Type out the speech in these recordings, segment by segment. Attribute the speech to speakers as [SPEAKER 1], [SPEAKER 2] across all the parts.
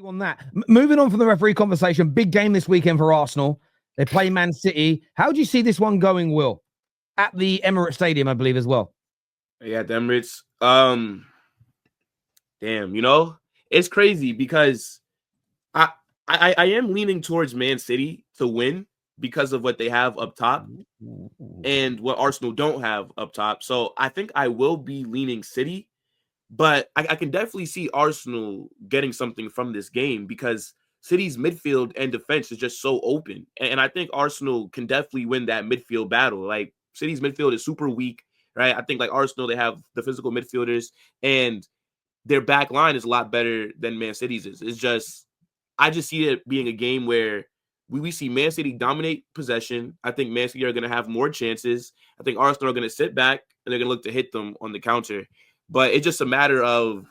[SPEAKER 1] on that. Moving on from the referee conversation, big game this weekend for Arsenal. They play Man City. How do you see this one going, Will? At the Emirates Stadium, I believe, as well.
[SPEAKER 2] Yeah, the Emirates. Damn, it's crazy because I am leaning towards Man City to win because of what they have up top and what Arsenal don't have up top. So I think I will be leaning City, but I can definitely see Arsenal getting something from this game because City's midfield and defense is just so open. And I think Arsenal can definitely win that midfield battle. Like, City's midfield is super weak, right? I think like Arsenal, they have the physical midfielders and their back line is a lot better than Man City's is. I just see it being a game where we see Man City dominate possession. I think Man City are going to have more chances. I think Arsenal are going to sit back and they're going to look to hit them on the counter. But it's just a matter of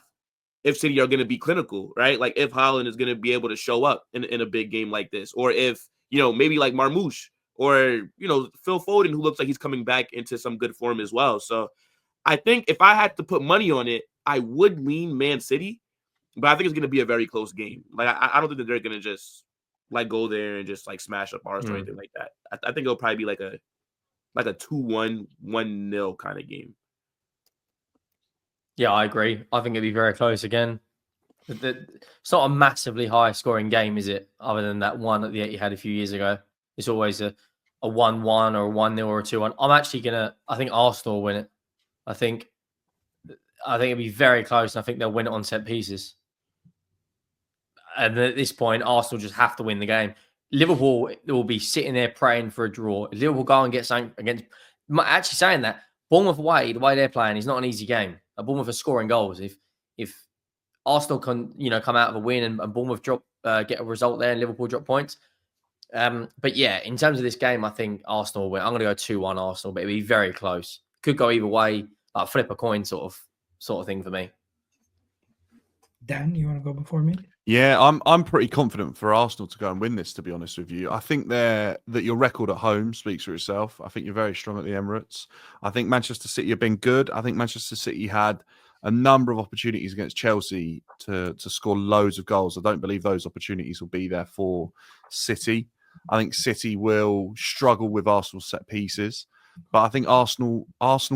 [SPEAKER 2] if City are going to be clinical, right? Like if Haaland is going to be able to show up in a big game like this, or if, maybe like Marmoush or, Phil Foden, who looks like he's coming back into some good form as well. So I think if I had to put money on it, I would lean Man City, but I think it's going to be a very close game. Like, I don't think that they're going to just like go there and just like smash up Arsenal or anything like that. I think it'll probably be like a 2-1, 1-0 kind of game.
[SPEAKER 3] Yeah, I agree. I think it'd be very close again. It's not a massively high scoring game, is it? Other than that one at the Etihad a few years ago. It's always a 1-1 or a 1-0 or a 2-1. I think Arsenal will win it. I think it'll be very close, and I think they'll win it on set pieces. And at this point, Arsenal just have to win the game. Liverpool will be sitting there praying for a draw. If Liverpool go and get something against... Actually saying that, Bournemouth away, the way they're playing, is not an easy game. Bournemouth are scoring goals. If Arsenal can, come out of a win and Bournemouth get a result there and Liverpool drop points. But yeah, in terms of this game, I think Arsenal will win. I'm going to go 2-1 Arsenal, but it'll be very close. Could go either way, like flip a coin sort of thing for me.
[SPEAKER 4] Dan, you want to go before me?
[SPEAKER 5] Yeah, I'm pretty confident for Arsenal to go and win this, to be honest with you. I think that your record at home speaks for itself. I think you're very strong at the Emirates. I think Manchester City have been good. I think Manchester City had a number of opportunities against Chelsea to score loads of goals. I don't believe those opportunities will be there for City. I think City will struggle with Arsenal's set pieces. But I think Arsenal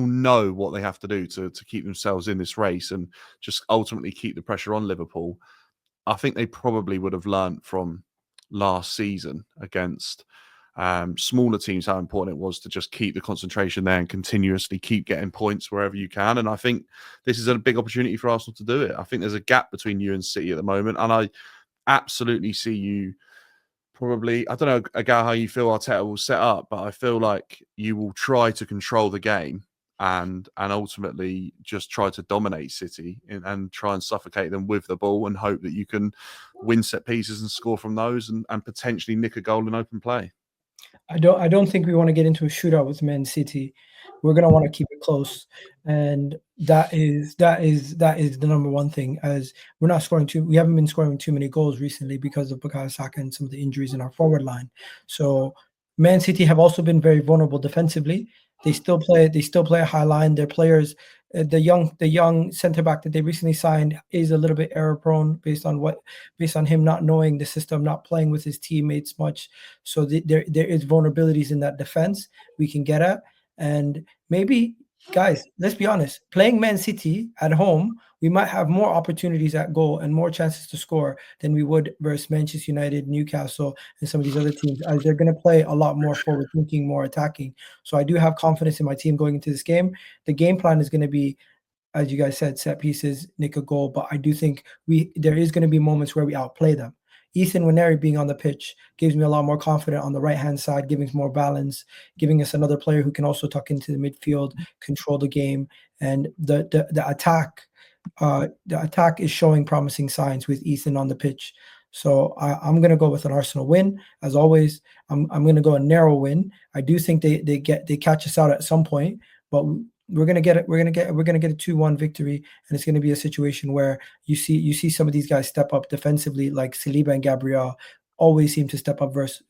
[SPEAKER 5] know what they have to do to keep themselves in this race and just ultimately keep the pressure on Liverpool. I think they probably would have learnt from last season against smaller teams how important it was to just keep the concentration there and continuously keep getting points wherever you can. And I think this is a big opportunity for Arsenal to do it. I think there's a gap between you and City at the moment. And I absolutely see you probably, I don't know, Agal, how you feel Arteta will set up, but I feel like you will try to control the game and ultimately just try to dominate City and try and suffocate them with the ball and hope that you can win set pieces and score from those and potentially nick a goal in open play.
[SPEAKER 4] I don't think we want to get into a shootout with Man City. We're going to want to keep it close, and that is the number one thing. As we haven't been scoring too many goals recently because of Bukayo Saka and some of the injuries in our forward line. So Man City have also been very vulnerable defensively. They still play a high line. Their players, the young center back that they recently signed is a little bit error prone based on him not knowing the system, not playing with his teammates much. So there is vulnerabilities in that defense we can get at. And maybe, guys, let's be honest, playing Man City at home, we might have more opportunities at goal and more chances to score than we would versus Manchester United, Newcastle, and some of these other teams, as they're going to play a lot more forward thinking, more attacking. So I do have confidence in my team going into this game. The game plan is going to be, as you guys said, set pieces, nick a goal, but I do think there is going to be moments where we outplay them. Ethan Nwaneri being on the pitch gives me a lot more confidence on the right-hand side, giving us more balance, giving us another player who can also tuck into the midfield, control the game. And the attack is showing promising signs with Ethan on the pitch. So I'm going to go with an Arsenal win. As always, I'm going to go a narrow win. I do think they catch us out at some point, but we're gonna get it. We're gonna get a 2-1 victory, and it's gonna be a situation where you see some of these guys step up defensively, like Saliba and Gabriel always seem to step up versus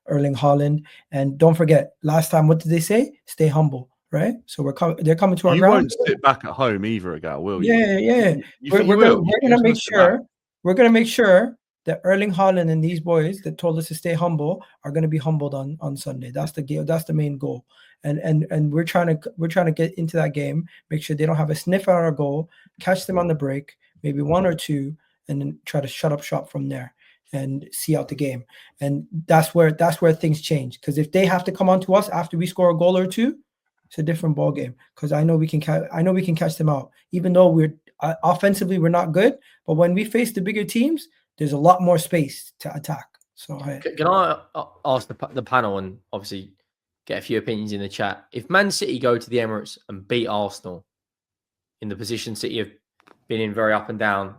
[SPEAKER 4] Erling Haaland. And don't forget, last time, what did they say? Stay humble, right? So they're coming to our ground.
[SPEAKER 5] You won't sit back at home either, Agal, will you?
[SPEAKER 4] Yeah. We're gonna make sure. we're gonna make sure that Erling Haaland and these boys that told us to stay humble are gonna be humbled on Sunday. That's the game. That's the main goal. And we're trying to get into that game, make sure they don't have a sniff at our goal, catch them on the break, maybe one or two, and then try to shut up shop from there and see out the game. And that's where things change. Because if they have to come on to us after we score a goal or two, it's a different ball game. Because I know we can catch them out, even though we're offensively we're not good. But when we face the bigger teams, there's a lot more space to attack. So
[SPEAKER 3] can I ask the panel and obviously get a few opinions in the chat? If Man City go to the Emirates and beat Arsenal in the position City have been in very up and down,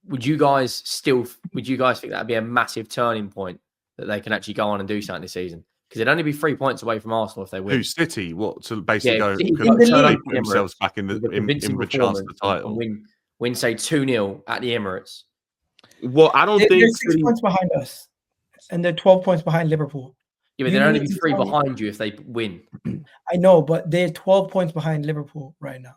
[SPEAKER 3] would you guys think that'd be a massive turning point that they can actually go on and do something this season? Because it'd only be 3 points away from Arsenal if they win.
[SPEAKER 5] Who, City? What, to basically go
[SPEAKER 4] City
[SPEAKER 5] put themselves back in with a chance at the title?
[SPEAKER 3] Win say 2-0 at the Emirates.
[SPEAKER 2] Well, I don't think
[SPEAKER 4] they're 6 points behind us, and they're 12 points behind Liverpool.
[SPEAKER 3] Yeah, but they'd only be 3 behind you if they win.
[SPEAKER 4] I know, but they're 12 points behind Liverpool right now.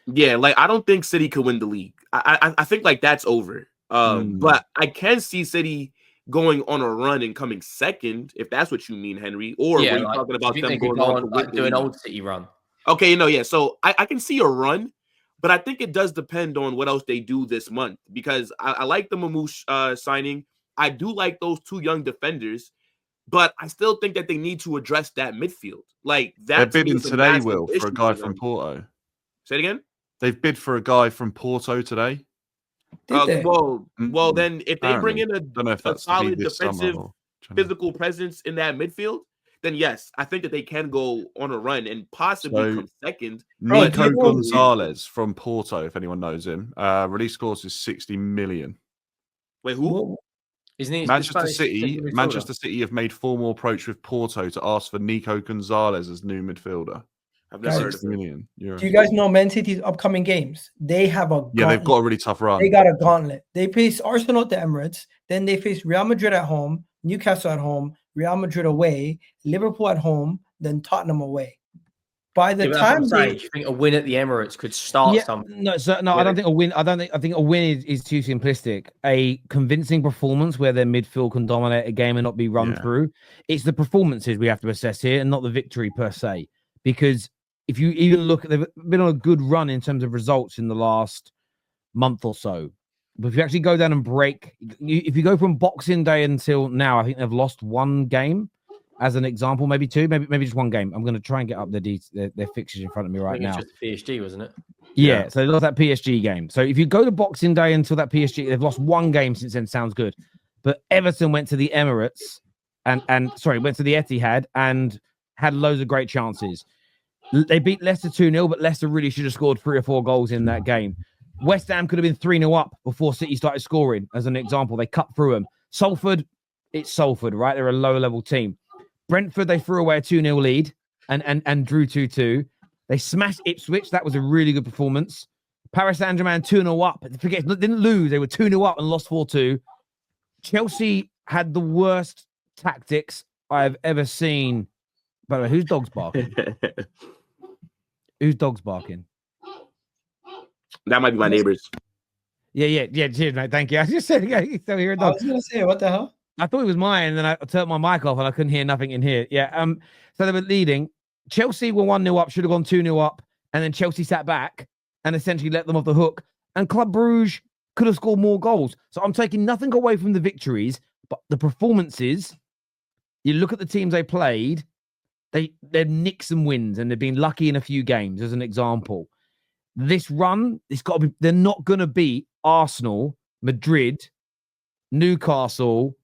[SPEAKER 2] Yeah, like I don't think City could win the league. I think like that's over. But I can see City going on a run and coming second, if that's what you mean, Henry. Or were you talking about them going on to do
[SPEAKER 3] an old City run?
[SPEAKER 2] Okay, yeah. So I can see a run, but I think it does depend on what else they do this month, because I like the Mamouche signing. I do like those 2 young defenders, but I still think that they need to address that midfield. Like that.
[SPEAKER 5] They're bidding today, Will, for a guy from Porto.
[SPEAKER 2] Say it again.
[SPEAKER 5] They've bid for a guy from Porto today.
[SPEAKER 2] Well, then if they bring in a solid defensive, physical presence in that midfield, then yes, I think that they can go on a run and possibly come second.
[SPEAKER 5] Nico Gonzalez from Porto, if anyone knows him, release clause is 60 million.
[SPEAKER 2] Wait, who?
[SPEAKER 5] Manchester City have made formal approach with Porto to ask for Nico Gonzalez as new midfielder.
[SPEAKER 2] I've never heard of
[SPEAKER 5] €60 million.
[SPEAKER 4] Do you guys know Man City's upcoming games? They have a gauntlet.
[SPEAKER 5] Yeah, they've got a really tough run.
[SPEAKER 4] They got a gauntlet. They face Arsenal at the Emirates, then they face Real Madrid at home, Newcastle at home, Real Madrid away, Liverpool at home, then Tottenham away. By the time
[SPEAKER 3] do you think a win at the Emirates could start something?
[SPEAKER 1] No, I don't think a win. I think a win is too simplistic. A convincing performance where their midfield can dominate a game and not be run through. It's the performances we have to assess here, and not the victory per se. Because if you even look at, they've been on a good run in terms of results in the last month or so. But if you actually go down and break, if you go from Boxing Day until now, I think they've lost 1 game, as an example, maybe 2, maybe just 1 game. I'm going to try and get up their fixtures in front of me right now.
[SPEAKER 3] It's just PSG, wasn't it?
[SPEAKER 1] Yeah, so they lost that PSG game. So if you go to Boxing Day until that PSG, they've lost 1 game since then. Sounds good. But Everton went to the Emirates went to the Etihad and had loads of great chances. They beat Leicester 2-0, but Leicester really should have scored 3 or 4 goals in that game. West Ham could have been 3-0 up before City started scoring, as an example. They cut through them. Salford, it's Salford, right? They're a low-level team. Brentford, they threw away a 2-0 lead and drew 2-2. They smashed Ipswich. That was a really good performance. Paris Saint-Germain 2-0 up. Forget, didn't lose. They were 2-0 up and lost 4-2. Chelsea had the worst tactics I've ever seen. By the way, whose dog's barking? Whose dog's barking?
[SPEAKER 2] That might be my neighbors.
[SPEAKER 1] Yeah. Cheers, mate. Thank you. I just said, you still hear a dog.
[SPEAKER 4] I was going to say, what the hell?
[SPEAKER 1] I thought it was mine, and then I turned my mic off, and I couldn't hear nothing in here. Yeah. So they were leading. Chelsea were 1-0 up, should have gone 2-0 up, and then Chelsea sat back and essentially let them off the hook. And Club Brugge could have scored more goals. So I'm taking nothing away from the victories, but the performances. You look at the teams they played. They're nicks and wins, and they've been lucky in a few games, as an example. This run, they're not going to beat Arsenal, Madrid, Newcastle,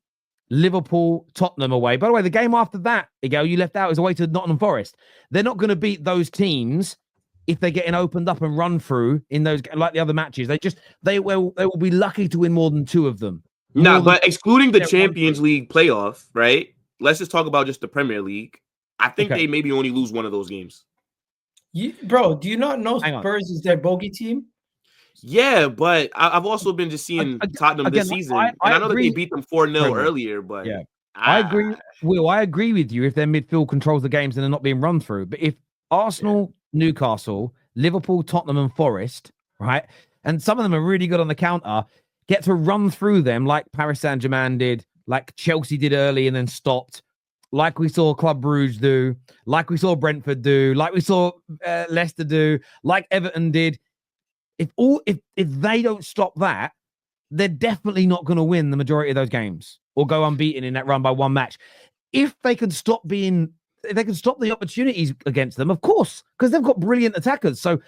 [SPEAKER 1] Liverpool, Tottenham away. By the way, the game after that, you left out, is away to Nottingham Forest. They're not going to beat those teams if they're getting opened up and run through in those, like the other matches. They will be lucky to win more than 2 of them.
[SPEAKER 2] But excluding the Champions League playoff, right? Let's just talk about just the Premier League. I think they maybe only lose 1 of those games.
[SPEAKER 4] Bro, do you not know Spurs is their bogey team?
[SPEAKER 2] Yeah, but I've also been just seeing Tottenham this season. I know that they beat them 4-0 earlier, but
[SPEAKER 1] yeah, I agree. Will, I agree with you if their midfield controls the games and they're not being run through. But if Arsenal, Newcastle, Liverpool, Tottenham, and Forest, right, and some of them are really good on the counter, get to run through them like Paris Saint-Germain did, like Chelsea did early and then stopped, like we saw Club Brugge do, like we saw Brentford do, like we saw Leicester do, like Everton did. If they don't stop that, they're definitely not going to win the majority of those games or go unbeaten in that run by one match. If they can stop the opportunities against them, of course, because they've got brilliant attackers. So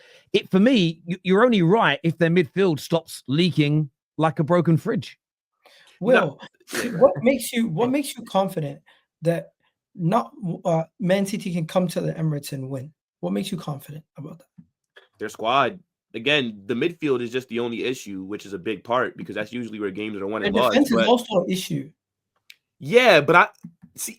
[SPEAKER 1] for me, you're only right if their midfield stops leaking like a broken fridge.
[SPEAKER 4] Will, what makes you confident that not Man City can come to the Emirates and win? What makes you confident about that?
[SPEAKER 2] Their squad. Again, the midfield is just the only issue, which is a big part because that's usually where games are won and lost.
[SPEAKER 4] Defense is also an issue.
[SPEAKER 2] Yeah, but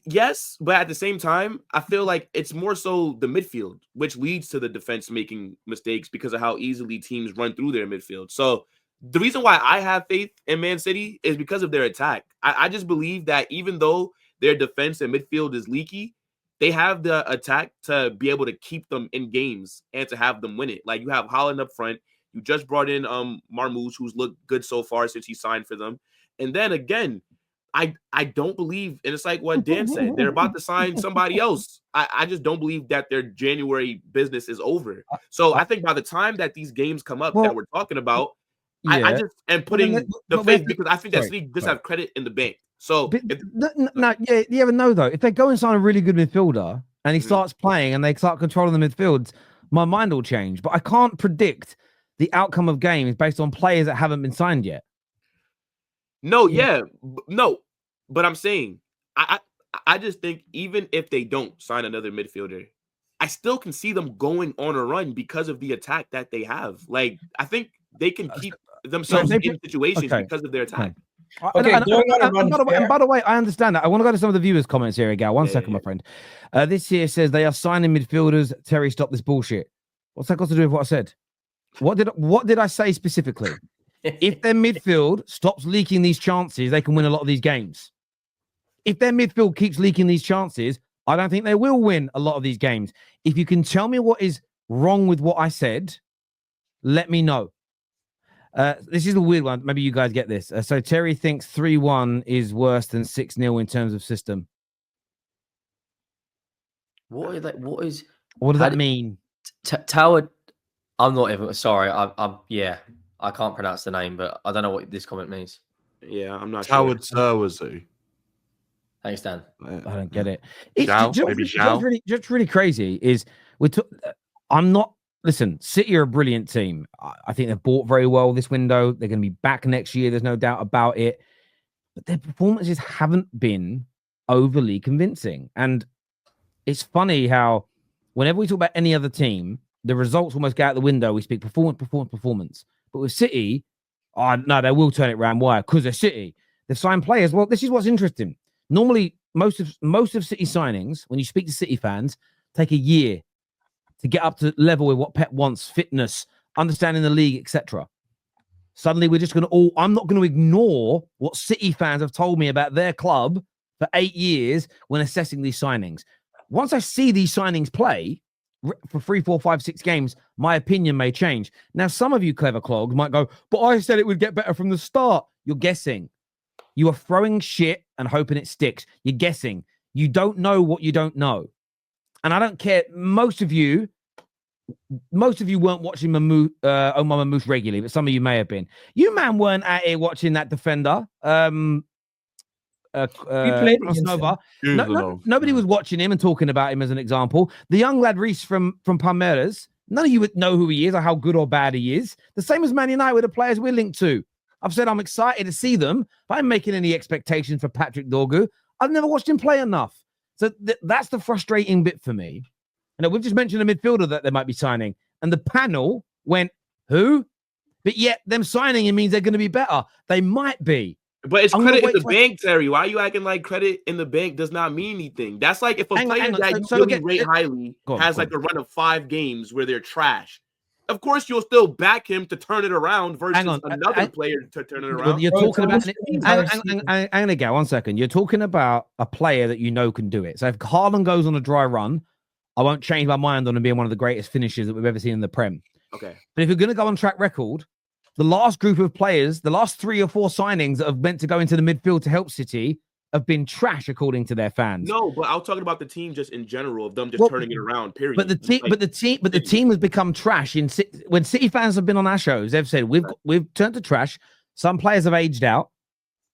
[SPEAKER 2] yes, but at the same time, I feel like it's more so the midfield, which leads to the defense making mistakes because of how easily teams run through their midfield. So the reason why I have faith in Man City is because of their attack. I just believe that even though their defense and midfield is leaky, they have the attack to be able to keep them in games and to have them win it. Like you have Haaland up front. You just brought in Marmoush, who's looked good so far since he signed for them. And then again, I don't believe, and it's like what Dan said, they're about to sign somebody else. I just don't believe that their January business is over. So I think by the time that these games come up that we're talking about, I just am putting the faith because I think that City just have credit in the bank. So
[SPEAKER 1] you ever know though, if they go and sign a really good midfielder and he starts playing and they start controlling the midfield, my mind will change. But I can't predict the outcome of games based on players that haven't been signed yet.
[SPEAKER 2] No, but I'm saying I just think even if they don't sign another midfielder, I still can see them going on a run because of the attack that they have. Like I think they can keep themselves in situations because of their attack.
[SPEAKER 1] Okay. And by the way, I understand that. I want to go to some of the viewers' comments here, Gal. One second, my friend. This here says they are signing midfielders. Terry, stop this bullshit. What's that got to do with what I said? What did I say specifically? If their midfield stops leaking these chances, they can win a lot of these games. If their midfield keeps leaking these chances, I don't think they will win a lot of these games. If you can tell me what is wrong with what I said, let me know. This is a weird one. Maybe you guys get this. So Terry thinks 3-1 is worse than 6-0 in terms of system.
[SPEAKER 3] What does
[SPEAKER 1] that mean?
[SPEAKER 3] Tower. I'm not even sorry. I can't pronounce the name, but I don't know what this comment means.
[SPEAKER 2] Yeah, I'm not
[SPEAKER 5] sure.
[SPEAKER 2] Howard
[SPEAKER 5] Serwazi.
[SPEAKER 3] Thanks, Dan.
[SPEAKER 1] I don't get it. Just really crazy is I'm not. Listen, City are a brilliant team. I think they've bought very well this window. They're going to be back next year. There's no doubt about it. But their performances haven't been overly convincing. And it's funny how whenever we talk about any other team, the results almost go out the window. We speak performance. But with City, no, they will turn it around. Why? Because they're City. They've signed players. Well, this is what's interesting. Normally, most of City signings, when you speak to City fans, take a year to get up to level with what Pep wants, fitness, understanding the league, etc. Suddenly, we're just going to I'm not going to ignore what City fans have told me about their club for 8 years when assessing these signings. Once I see these signings play for 3, 4, 5, 6 games, my opinion may change. Now, some of you clever clogs might go, but I said it would get better from the start. You're guessing. You are throwing shit and hoping it sticks. You're guessing. You don't know what you don't know. And I don't care. Most of you weren't watching Omar Mamouche regularly, but some of you may have been. You, man, weren't out here watching that defender. Nobody was watching him and talking about him as an example. The young lad Reece from Palmeiras, none of you would know who he is or how good or bad he is. The same as Man United with the players we're linked to. I've said I'm excited to see them, but I'm making any expectations for Patrick Dorgu. I've never watched him play enough. So that's the frustrating bit for me. We've just mentioned a midfielder that they might be signing, and the panel went, who? But yet them signing it means they're going to be better. They might be.
[SPEAKER 2] But it's credit in the bank, Terry. Why are you acting like credit in the bank does not mean anything? That's like if a player that you really rate highly has like a run of 5 games where they're trash. Of course, you'll still back him to turn it around versus another player to turn it around.
[SPEAKER 1] You're talking about. I'm going to go 1 second. You're talking about a player that you know can do it. So if Haaland goes on a dry run, I won't change my mind on him being one of the greatest finishers that we've ever seen in the Prem.
[SPEAKER 2] Okay.
[SPEAKER 1] But if you're going to go on track record, the last group of players, the last 3 or 4 signings that have meant to go into the midfield to help City have been trash, according to their fans.
[SPEAKER 2] No, but I'm talking about the team just in general, of them just turning it around. Period.
[SPEAKER 1] But the team has become trash. When City fans have been on our shows, they've said we've turned to trash. Some players have aged out.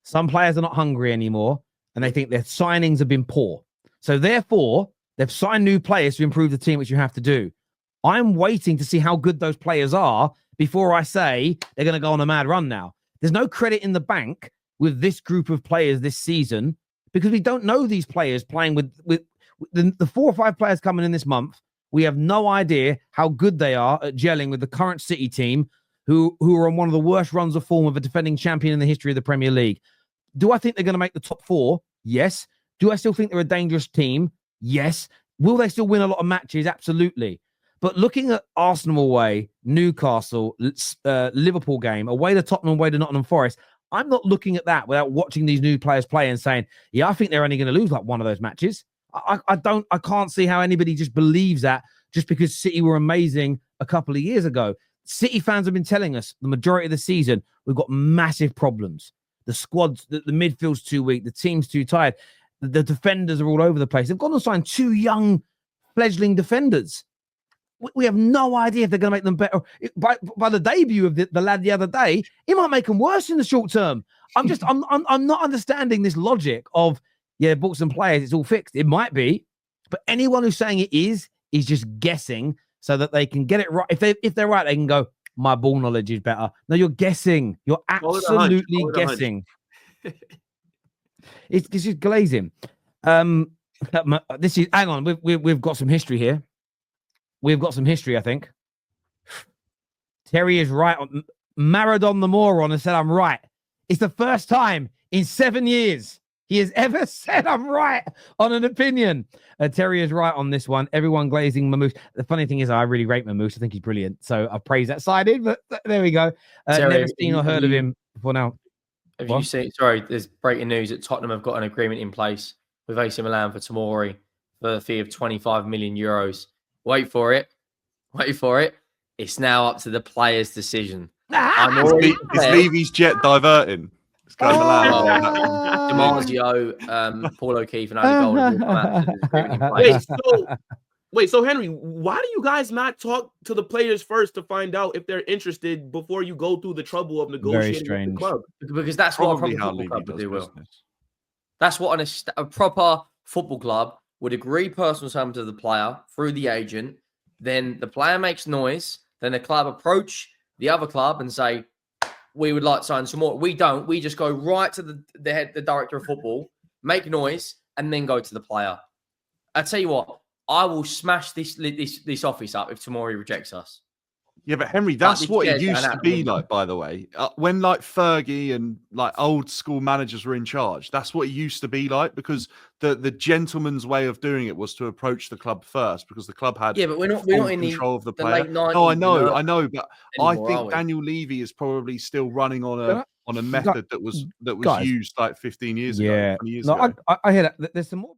[SPEAKER 1] Some players are not hungry anymore, and they think their signings have been poor. So therefore, they've signed new players to improve the team, which you have to do. I'm waiting to see how good those players are before I say they're going to go on a mad run now. There's no credit in the bank with this group of players this season because we don't know these players playing with the 4 or 5 players coming in this month. We have no idea how good they are at gelling with the current City team who are on one of the worst runs of form of a defending champion in the history of the Premier League. Do I think they're going to make the top 4? Yes. Do I still think they're a dangerous team? Yes. Will they still win a lot of matches? Absolutely. But looking at Arsenal away, Newcastle, Liverpool game, away to Tottenham, away to Nottingham Forest, I'm not looking at that without watching these new players play and saying, yeah, I think they're only going to lose like one of those matches. I can't see how anybody just believes that just because City were amazing a couple of years ago. City fans have been telling us the majority of the season, we've got massive problems. The squads, the midfield's too weak, the team's too tired. The defenders are all over the place. They've gone and signed 2 young fledgling defenders. We have no idea if they're going to make them better. By the debut of the lad the other day, he might make them worse in the short term. I'm not understanding this logic of, yeah, bought some players, it's all fixed. It might be, but anyone who's saying it is just guessing so that they can get it right. If they're right, they can go, my ball knowledge is better. No, you're guessing. You're absolutely guessing. It's just glazing. This is, hang on, we've got some history here. We've got some history, I think. Terry is right. Maradon the moron has said I'm right. It's the first time in 7 years he has ever said I'm right on an opinion. Terry is right on this one. Everyone glazing Mamouche. The funny thing is, I really rate Mamouche. I think he's brilliant. So I praise that side in, but there we go.
[SPEAKER 3] Terry,
[SPEAKER 1] never seen or heard of him before now.
[SPEAKER 3] Have you seen? Sorry, there's breaking news that Tottenham have got an agreement in place with AC Milan for Tomori for a fee of 25 million euros. Wait for it. It's now up to the player's decision.
[SPEAKER 5] Is Levy's jet diverting? It's going
[SPEAKER 3] DiMarzio, Paul O'Keefe, and Andy Gold.
[SPEAKER 2] Wait, so Henry, why do you guys not talk to the players first to find out if they're interested before you go through the trouble of negotiating with the club?
[SPEAKER 3] Because that's what a proper football club would do, Will. That's what a proper football club would agree personal terms with the player through the agent. Then the player makes noise. Then the club approach the other club and say, we would like to sign some more. We don't. We just go right to the director of football, make noise, and then go to the player. I tell you what, I will smash this office up if Tomori rejects us.
[SPEAKER 5] Yeah, but Henry, that's what it used to be like, by the way. When like Fergie and like old school managers were in charge, that's what it used to be like, because the gentleman's way of doing it was to approach the club first, because the club had
[SPEAKER 3] but we're not in
[SPEAKER 5] control of the player.
[SPEAKER 3] Late 90s,
[SPEAKER 5] no, I know, but I think Daniel Levy is probably still running on a method that was used like 15 years ago, 20 years ago.
[SPEAKER 1] I hear that. There's some more.